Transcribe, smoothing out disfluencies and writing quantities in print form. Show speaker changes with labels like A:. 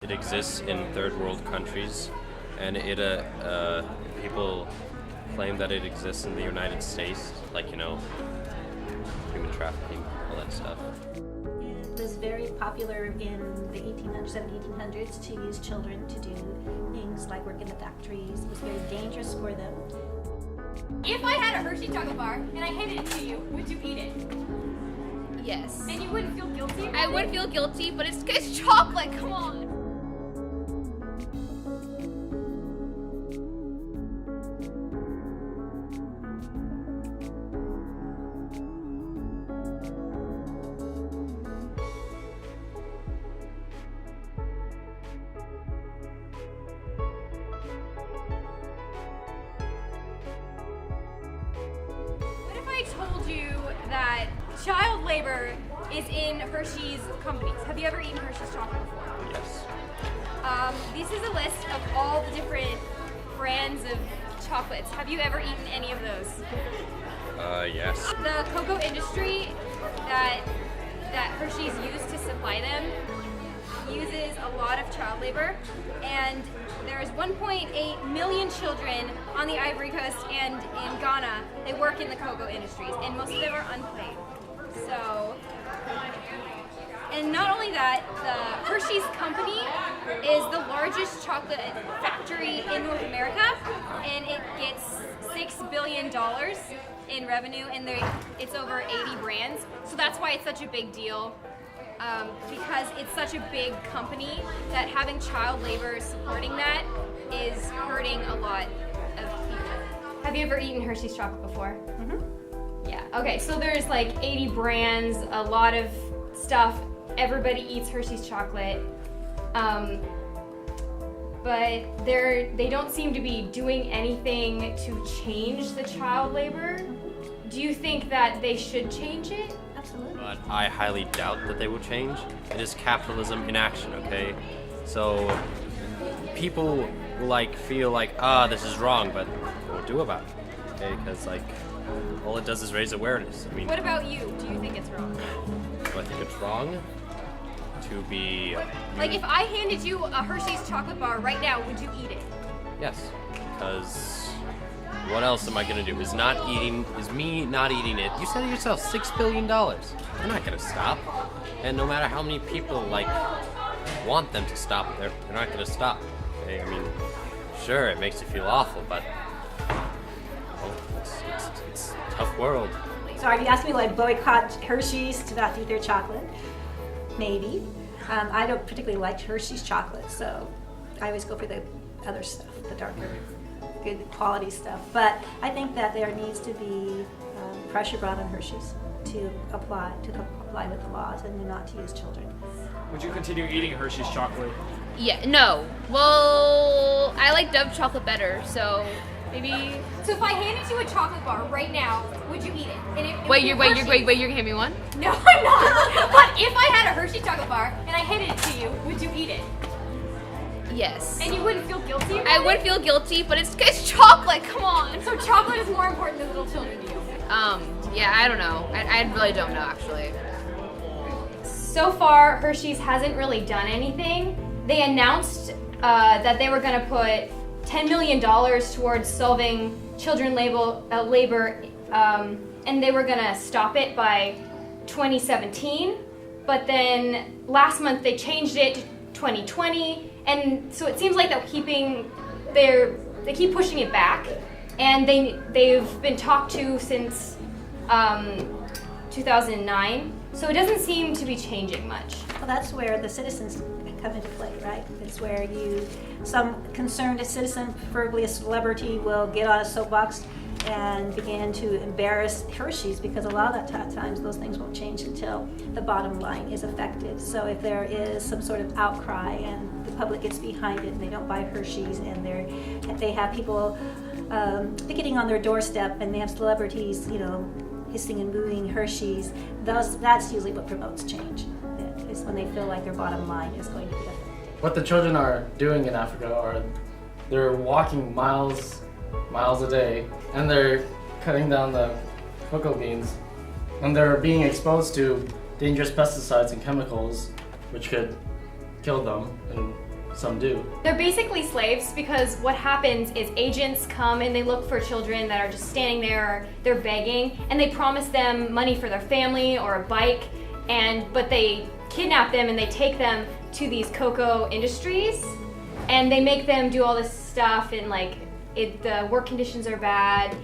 A: It exists in third world countries, and people claim that it exists in the United States, like, human trafficking, all that stuff.
B: It was very popular in the 1800s and 1800s to use children to do things like work in the factories. It was very dangerous for them.
C: If I had a Hershey chocolate bar and I handed it to you, would you eat it?
D: Yes.
C: And you wouldn't feel guilty?
D: I would feel guilty, but it's chocolate, come on.
C: What if I told you that child labor is in Hershey's companies? Have you ever eaten Hershey's chocolate before?
A: Yes.
C: This is a list of all the different brands of chocolates. Have you ever eaten any of those?
A: Yes.
C: The cocoa industry that Hershey's used to supply them uses a lot of child labor, and there's 1.8 million children on the Ivory Coast and in Ghana. They work in the cocoa industries, and most of them are unpaid. So, and not only that, the Hershey's company is the largest chocolate factory in North America, and it gets $6 billion in revenue, and it's over 80 brands. So that's why it's such a big deal, because it's such a big company that having child labor supporting that is hurting a lot of people. Have you ever eaten Hershey's chocolate before?
B: Mm-hmm.
C: Yeah, okay, so there's like 80 brands, a lot of stuff. Everybody eats Hershey's chocolate. But they don't seem to be doing anything to change the child labor. Do you think that they should change it?
B: Absolutely.
A: But I highly doubt that they will change. It is capitalism in action, okay? So people feel like, this is wrong, but what do about it? Okay, because all it does is raise awareness. I mean,
C: What about you? Do you think it's wrong?
A: do I think it's wrong to be
C: Like if I handed you a Hershey's chocolate bar right now, would you eat it?
A: Yes, because what else am I gonna do? Is me not eating it? You said it yourself, $6 billion. They're not gonna stop. And no matter how many people want them to stop, they're not gonna stop. Okay? I mean, sure, it makes you feel awful, but it's a tough world.
B: So are you asking me, will I boycott Hershey's to not eat their chocolate? Maybe. I don't particularly like Hershey's chocolate, so I always go for the other stuff, the darker, good quality stuff. But I think that there needs to be pressure brought on Hershey's to comply with the laws and not to use children.
E: Would you continue eating Hershey's chocolate?
D: Yeah, no. Well, I like Dove chocolate better, so maybe.
C: So if I handed you a chocolate bar right now, would you eat it? And it
D: Wait,
C: would
D: you're
C: be Hershey's.
D: gonna hand me one?
C: No, I'm not. But if I had a Hershey chocolate bar and I handed it to you, would you eat it?
D: Yes.
C: And you wouldn't feel guilty about
D: I
C: it?
D: would feel guilty, but it's chocolate, come on.
C: So chocolate is more important than little children to you?
D: Yeah, I don't know. I really don't know, actually.
C: So far, Hershey's hasn't really done anything. They announced that they were going to put $10 million towards solving children labor, and they were going to stop it by 2017. But then last month they changed it to 2020, and so it seems like they keep pushing it back, and they've been talked to since 2009. So it doesn't seem to be changing much.
B: Well, that's where the citizens come into play, right? It's where some concerned citizen, preferably a celebrity, will get on a soapbox and begin to embarrass Hershey's, because a lot of times those things won't change until the bottom line is affected. So if there is some sort of outcry and the public gets behind it and they don't buy Hershey's, and they have people picketing on their doorstep, and they have celebrities, hissing and booing Hershey's, that's usually what promotes change. Is when they feel like their bottom line is going to be affected.
F: What the children are doing in Africa are they're walking miles a day, and they're cutting down the cocoa beans, and they're being exposed to dangerous pesticides and chemicals which could kill them and some do.
G: They're basically slaves because what happens is agents come and they look for children that are just standing there, they're begging, and they promise them money for their family or a bike, but they kidnap them and they take them to these cocoa industries and they make them do all this stuff and the work conditions are bad.